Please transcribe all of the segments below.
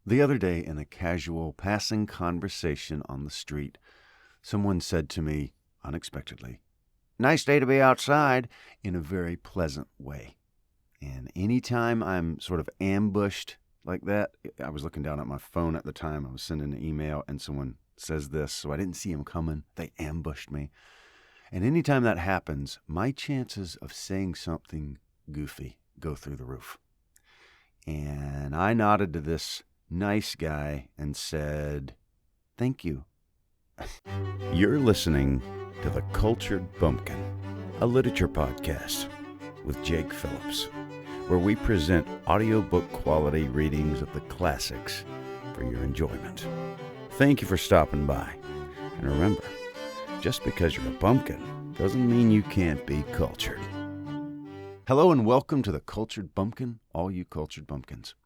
The other day, in a casual passing conversation on the street, someone said to me, unexpectedly, "Nice day to be outside," in a very pleasant way. And anytime I'm sort of ambushed like that, I was looking down at my phone at the time, I was sending an email, and someone says this, so I didn't see him coming. They ambushed me. And anytime that happens, my chances of saying something goofy go through the roof. And I nodded to this nice guy and said, "Thank you." You're listening to The Cultured Bumpkin, a literature podcast with Jake Phillips, where we present audiobook quality readings of the classics for your enjoyment. Thank you for stopping by. And remember, just because you're a bumpkin doesn't mean you can't be cultured. Hello and welcome to The Cultured Bumpkin, all you cultured bumpkins.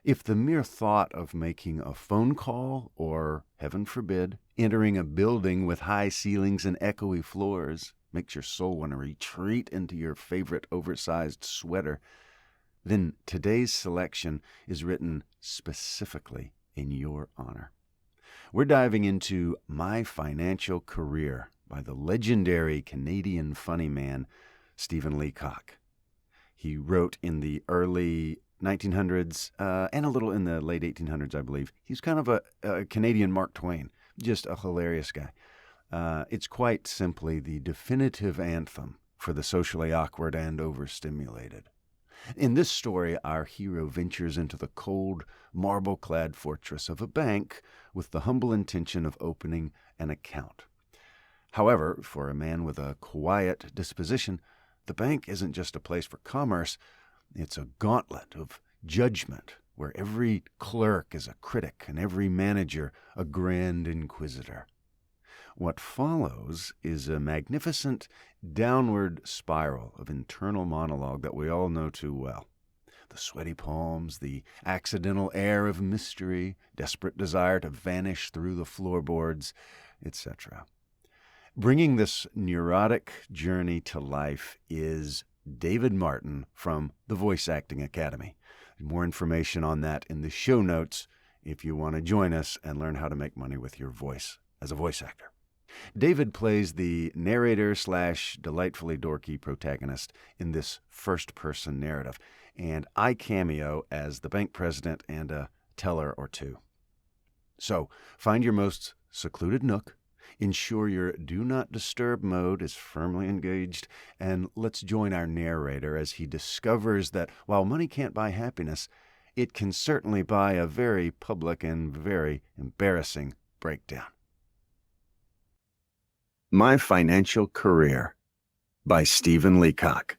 If the mere thought of making a phone call or, heaven forbid, entering a building with high ceilings and echoey floors makes your soul want to retreat into your favorite oversized sweater, then today's selection is written specifically in your honor. We're diving into My Financial Career by the legendary Canadian funny man, Stephen Leacock. He wrote in the early 1900s and a little in the late 1800s, I believe. He's kind of a Canadian Mark Twain, just a hilarious guy. It's quite simply the definitive anthem for the socially awkward and overstimulated. In this story, our hero ventures into the cold, marble-clad fortress of a bank with the humble intention of opening an account. However, for a man with a quiet disposition, the bank isn't just a place for commerce. It's a gauntlet of judgment where every clerk is a critic and every manager a grand inquisitor. What follows is a magnificent downward spiral of internal monologue that we all know too well. The sweaty palms, the accidental air of mystery, desperate desire to vanish through the floorboards, etc. Bringing this neurotic journey to life is David Martin from the Voice Acting Academy. More information on that in the show notes if you want to join us and learn how to make money with your voice as a voice actor. David plays the narrator / delightfully dorky protagonist in this first-person narrative, and I cameo as the bank president and a teller or two. So, find your most secluded nook, ensure your do not disturb mode is firmly engaged, and let's join our narrator as he discovers that while money can't buy happiness, it can certainly buy a very public and very embarrassing breakdown. My Financial Career by Stephen Leacock.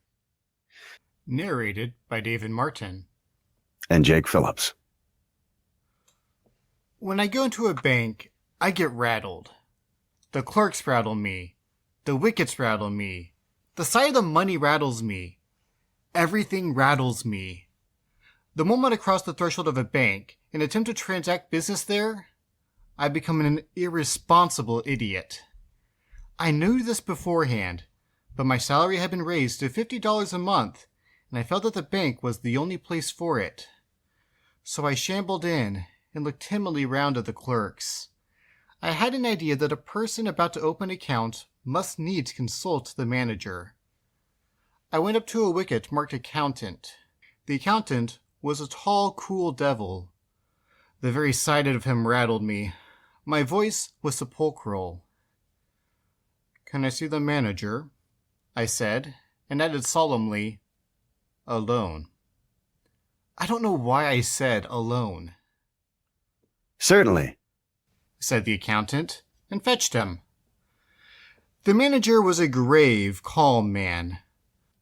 Narrated by David Martin. And Jake Phillips. When I go into a bank, I get rattled. The clerks rattle me. The wickets rattle me. The sight of the money rattles me. Everything rattles me. The moment I cross the threshold of a bank and attempt to transact business there, I become an irresponsible idiot. I knew this beforehand, but my salary had been raised to $50 a month, and I felt that the bank was the only place for it. So I shambled in and looked timidly round at the clerks. I had an idea that a person about to open an account must needs consult the manager. I went up to a wicket marked accountant. The accountant was a tall, cool devil. The very sight of him rattled me. My voice was sepulchral. "Can I see the manager?" I said, and added solemnly, "Alone." I don't know why I said alone. "Certainly," said the accountant, and fetched him. The manager was a grave, calm man.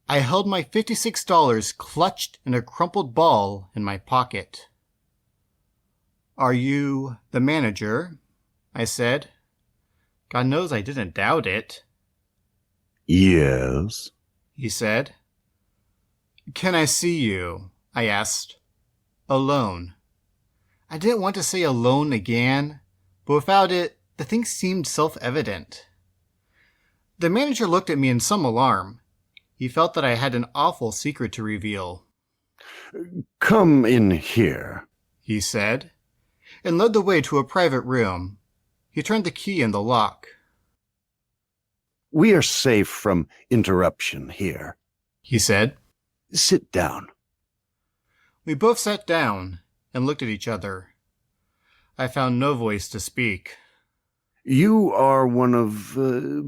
I held my $56 clutched in a crumpled ball in my pocket. "Are you the manager?" I said. God knows I didn't doubt it. "Yes," he said. "Can I see you?" I asked. "Alone." I didn't want to say alone again, but without it, the thing seemed self-evident. The manager looked at me in some alarm. He felt that I had an awful secret to reveal. "Come in here," he said. and led the way to a private room. He turned the key in the lock. "We are safe from interruption here," he said. "Sit down." We both sat down and looked at each other. I found no voice to speak. "You are one of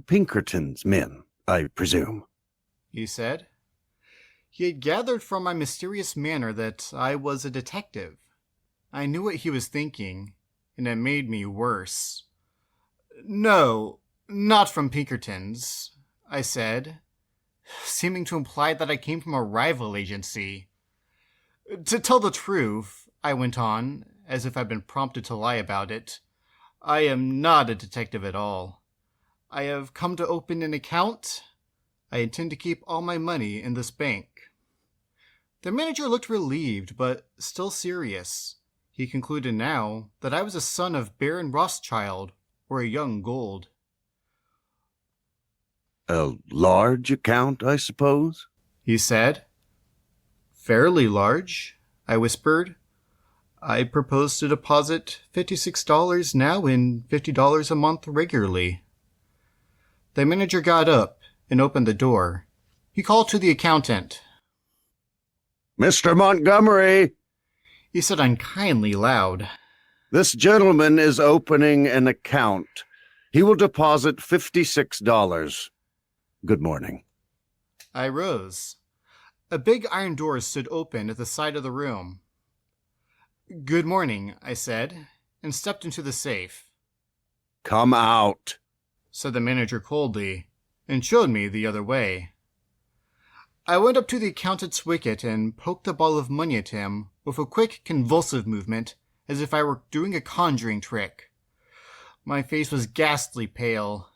Pinkerton's men, I presume," he said. He had gathered from my mysterious manner that I was a detective. I knew what he was thinking, and it made me worse. "No, not from Pinkerton's," I said, seeming to imply that I came from a rival agency. "To tell the truth," I went on, as if I'd been prompted to lie about it, "I am not a detective at all. I have come to open an account. I intend to keep all my money in this bank." The manager looked relieved, but still serious. He concluded now that I was a son of Baron Rothschild or a young Gold. "A large account, I suppose?" he said. "Fairly large," I whispered. "I propose to deposit $56 now and $50 a month regularly." The manager got up and opened the door. He called to the accountant. "Mr. Montgomery," he said unkindly loud. "this gentleman is opening an account. He will deposit $56. Good morning." I rose. A big iron door stood open at the side of the room. "Good morning," I said, and stepped into the safe. "Come out," said the manager coldly, and showed me the other way. I went up to the accountant's wicket and poked the ball of money at him with a quick, convulsive movement, as if I were doing a conjuring trick. My face was ghastly pale.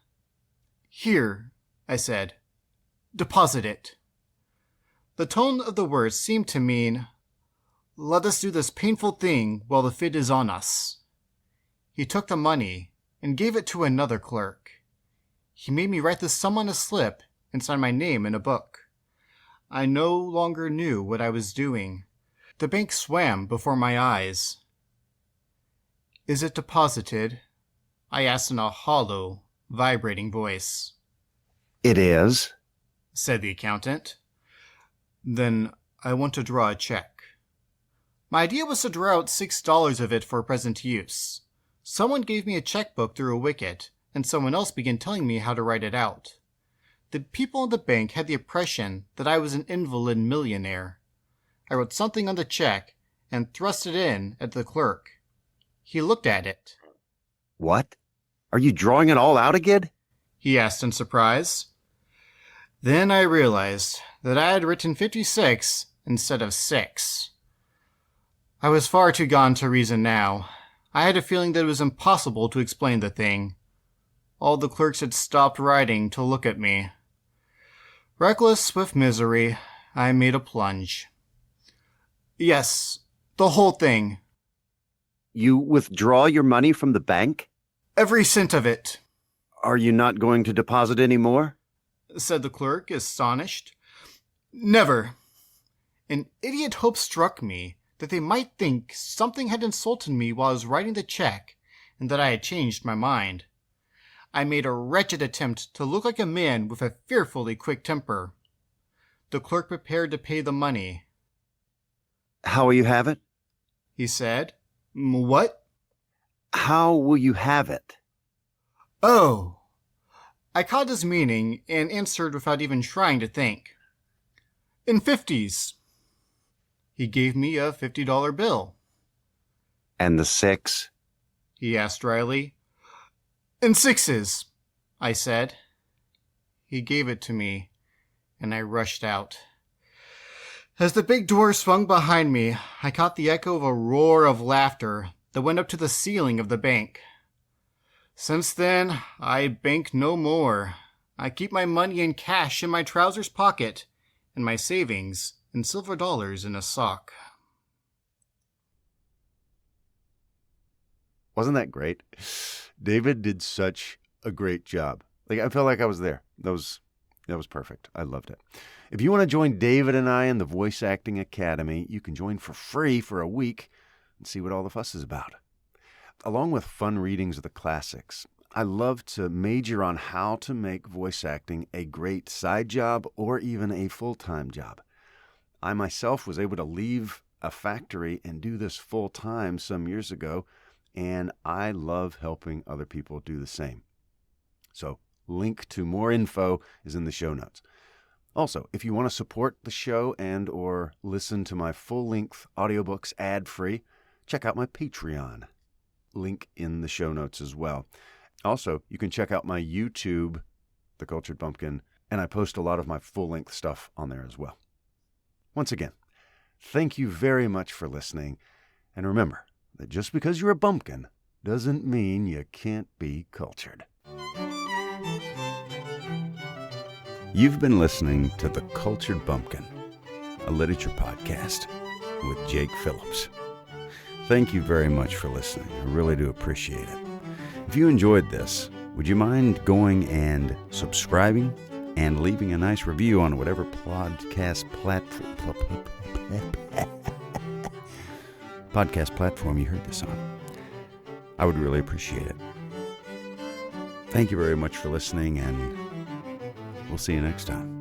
"Here," I said. "Deposit it." The tone of the words seemed to mean, "Let us do this painful thing while the fit is on us." He took the money and gave it to another clerk. He made me write the sum on a slip and sign my name in a book. I no longer knew what I was doing. The bank swam before my eyes. "Is it deposited?" I asked in a hollow, vibrating voice. "It is," said the accountant. "Then I want to draw a check." My idea was to draw out $6 of it for present use. Someone gave me a checkbook through a wicket, and someone else began telling me how to write it out. The people in the bank had the impression that I was an invalid millionaire. I wrote something on the check and thrust it in at the clerk. He looked at it. "What? Are you drawing it all out again?" he asked in surprise. Then I realized that I had written 56 instead of 6. I was far too gone to reason now. I had a feeling that it was impossible to explain the thing. All the clerks had stopped writing to look at me. Reckless with misery, I made a plunge. "Yes, the whole thing. "You withdraw your money from the bank? Every cent of it," Are you not going to deposit any more?" said the clerk, astonished. "Never." An idiot hope struck me that they might think something had insulted me while I was writing the check, and that I had changed my mind. I made a wretched attempt to look like a man with a fearfully quick temper. The clerk prepared to pay the money. "How will you have it?" he said. "What?" "How will you have it?" "Oh." I caught his meaning and answered without even trying to think. "In 50s. He gave me a $50 bill. "And the 6?" he asked dryly. "In 6s, I said. He gave it to me, and I rushed out. As the big door swung behind me, I caught the echo of a roar of laughter that went up to the ceiling of the bank. Since then, I bank no more. I keep my money in cash in my trousers pocket, and my savings in silver dollars in a sock. Wasn't that great? David did such a great job. Like, I felt like I was there. That was perfect. I loved it. If you want to join David and I in the Voice Acting Academy, you can join for free for a week and see what all the fuss is about. along with fun readings of the classics, I love to major on how to make voice acting a great side job or even a full-time job. I myself was able to leave a factory and do this full-time some years ago, and I love helping other people do the same. So, link to more info is in the show notes. Also, if you want to support the show and or listen to my full-length audiobooks ad-free, check out my Patreon. Link in the show notes as well. Also, you can check out my YouTube, The Cultured Bumpkin, and I post a lot of my full-length stuff on there as well. Once again, thank you very much for listening, and remember that just because you're a bumpkin doesn't mean you can't be cultured. You've been listening to The Cultured Bumpkin, a literature podcast with Jake Phillips. Thank you very much for listening. I really do appreciate it. If you enjoyed this, would you mind going and subscribing and leaving a nice review on whatever podcast platform you heard this on? I would really appreciate it. Thank you very much for listening, and we'll see you next time.